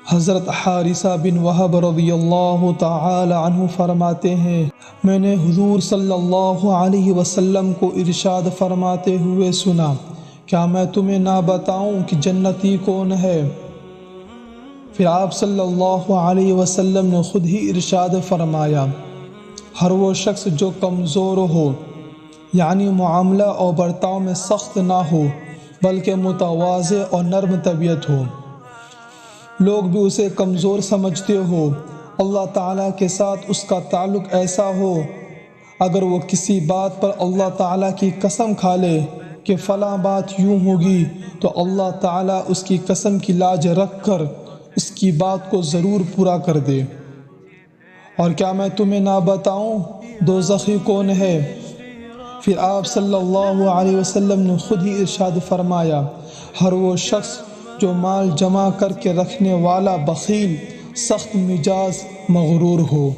حضرت حارثہ بن وہب رضی اللہ تعالی عنہ فرماتے ہیں، میں نے حضور صلی اللہ علیہ وسلم کو ارشاد فرماتے ہوئے سنا، کیا میں تمہیں نہ بتاؤں کہ جنتی کون ہے؟ پھر آپ صلی اللہ علیہ وسلم نے خود ہی ارشاد فرمایا، ہر وہ شخص جو کمزور ہو، یعنی معاملہ اور برتاؤ میں سخت نہ ہو بلکہ متواضع اور نرم طبیعت ہو، لوگ بھی اسے کمزور سمجھتے ہو، اللہ تعالیٰ کے ساتھ اس کا تعلق ایسا ہو، اگر وہ کسی بات پر اللہ تعالیٰ کی قسم کھا لے کہ فلاں بات یوں ہوگی تو اللہ تعالیٰ اس کی قسم کی لاج رکھ کر اس کی بات کو ضرور پورا کر دے۔ اور کیا میں تمہیں نہ بتاؤں دوزخی کون ہے؟ پھر آپ صلی اللہ علیہ وسلم نے خود ہی ارشاد فرمایا، ہر وہ شخص جو مال جمع کر کے رکھنے والا بخیل، سخت مزاج، مغرور ہو۔